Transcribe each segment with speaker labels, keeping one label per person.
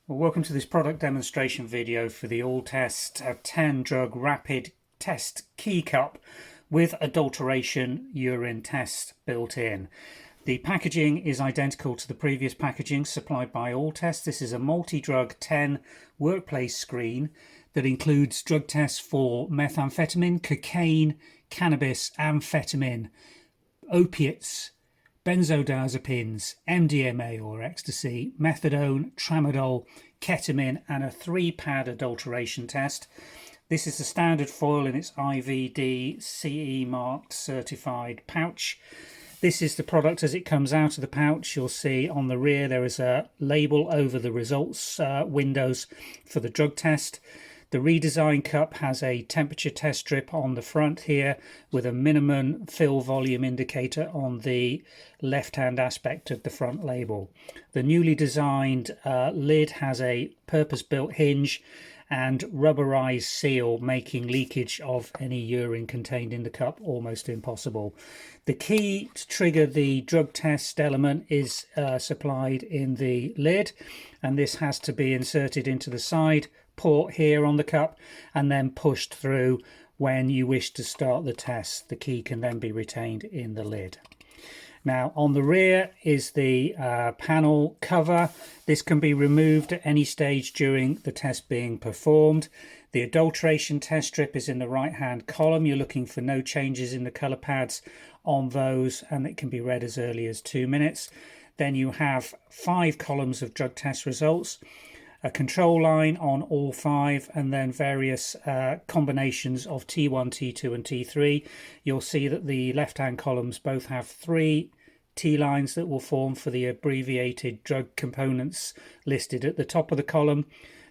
Speaker 1: Well, welcome to this product demonstration video for the ALLTEST 10 drug rapid test key cup with adulteration urine test built in. The packaging is identical to the previous packaging supplied by ALLTEST. This is a multi-drug 10 workplace screen that includes drug tests for methamphetamine, cocaine, cannabis, amphetamine, opiates, benzodiazepines, MDMA or ecstasy, methadone, tramadol, ketamine, and a 3-pad adulteration test. This is the standard foil in its IVD CE marked certified pouch. This is the product as it comes out of the pouch. You'll see on the rear there is a label over the results windows for the drug test. The redesigned cup has a temperature test strip on the front here with a minimum fill volume indicator on the left-hand aspect of the front label. The newly designed lid has a purpose-built hinge and rubberized seal, making leakage of any urine contained in the cup almost impossible. The key to trigger the drug test element is supplied in the lid, and this has to be inserted into the side port here on the cup and then pushed through when you wish to start the test. The key can then be retained in the lid. Now on the rear is the panel cover. This can be removed at any stage during the test being performed. The adulteration test strip is in the right hand column. You're looking for no changes in the colour pads on those, and it can be read as early as 2 minutes. Then you have 5 columns of drug test results, a control line on all 5, and then various combinations of T1, T2 and T3. You'll see that the left-hand columns both have 3 T lines that will form for the abbreviated drug components listed at the top of the column.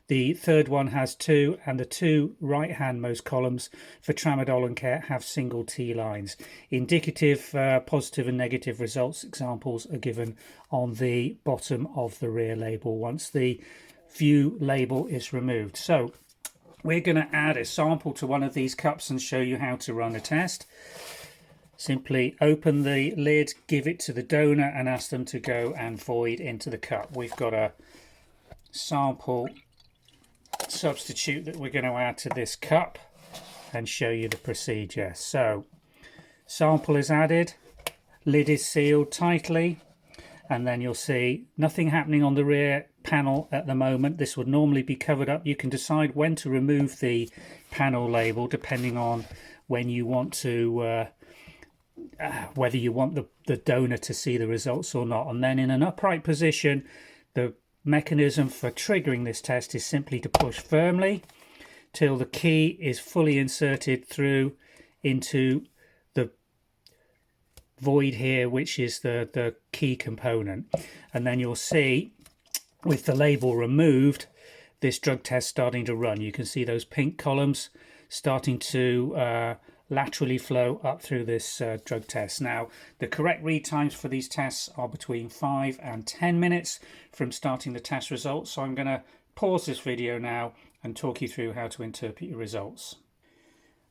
Speaker 1: The third one has 2, and the 2 right-hand most columns for Tramadol and Ketamine have single T lines. Indicative positive and negative results examples are given on the bottom of the rear label once the view label is removed. So we're going to add a sample to one of these cups and show you how to run a test. Simply open the lid, give it to the donor and ask them to go and void into the cup. We've got a sample substitute that we're going to add to this cup and show you the procedure. So sample is added, lid is sealed tightly, and then you'll see nothing happening on the rear panel at the moment. This would normally be covered up. You can decide when to remove the panel label depending on when you want to whether you want the donor to see the results or not. And then in an upright position, the mechanism for triggering this test is simply to push firmly till the key is fully inserted through into the void here, which is the key component. And then you'll see with the label removed, this drug test starting to run. You can see those pink columns starting to laterally flow up through this drug test. Now, the correct read times for these tests are between 5 and 10 minutes from starting the test results. So I'm going to pause this video now and talk you through how to interpret your results.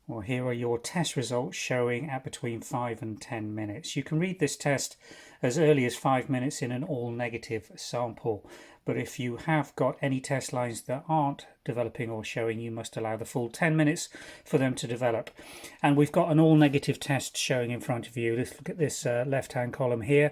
Speaker 1: Well, here are your test results showing at between 5 and 10 minutes. You can read this test as early as 5 minutes in an all negative sample. But if you have got any test lines that aren't developing or showing, you must allow the full 10 minutes for them to develop. And we've got an all negative test showing in front of you. Let's look at this left-hand column here.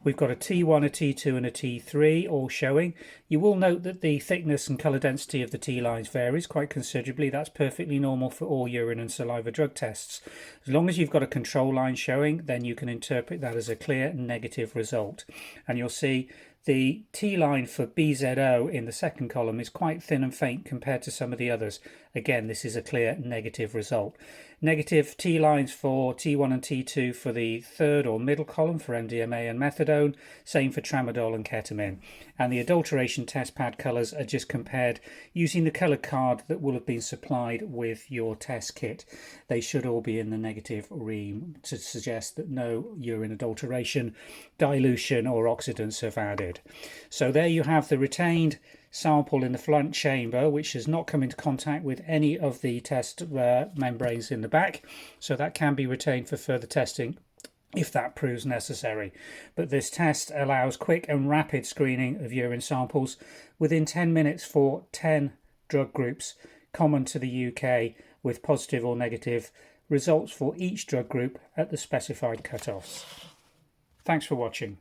Speaker 1: We've got a T1, a T2 and a T3 all showing. You will note that the thickness and colour density of the T lines varies quite considerably. That's perfectly normal for all urine and saliva drug tests. As long as you've got a control line showing, then you can interpret that as a clear negative result. And you'll see the T line for BZO in the second column is quite thin and faint compared to some of the others. Again, this is a clear negative result. Negative T lines for T1 and T2 for the third or middle column for MDMA and methadone. Same for Tramadol and Ketamine. And the adulteration test pad colours are just compared using the colour card that will have been supplied with your test kit. They should all be in the negative ream to suggest that no urine adulteration, dilution or oxidants have added. So there you have the retained sample in the front chamber, which has not come into contact with any of the test membranes in the back, so that can be retained for further testing if that proves necessary. But this test allows quick and rapid screening of urine samples within 10 minutes for 10 drug groups common to the UK, with positive or negative results for each drug group at the specified cut-offs. Thanks for watching.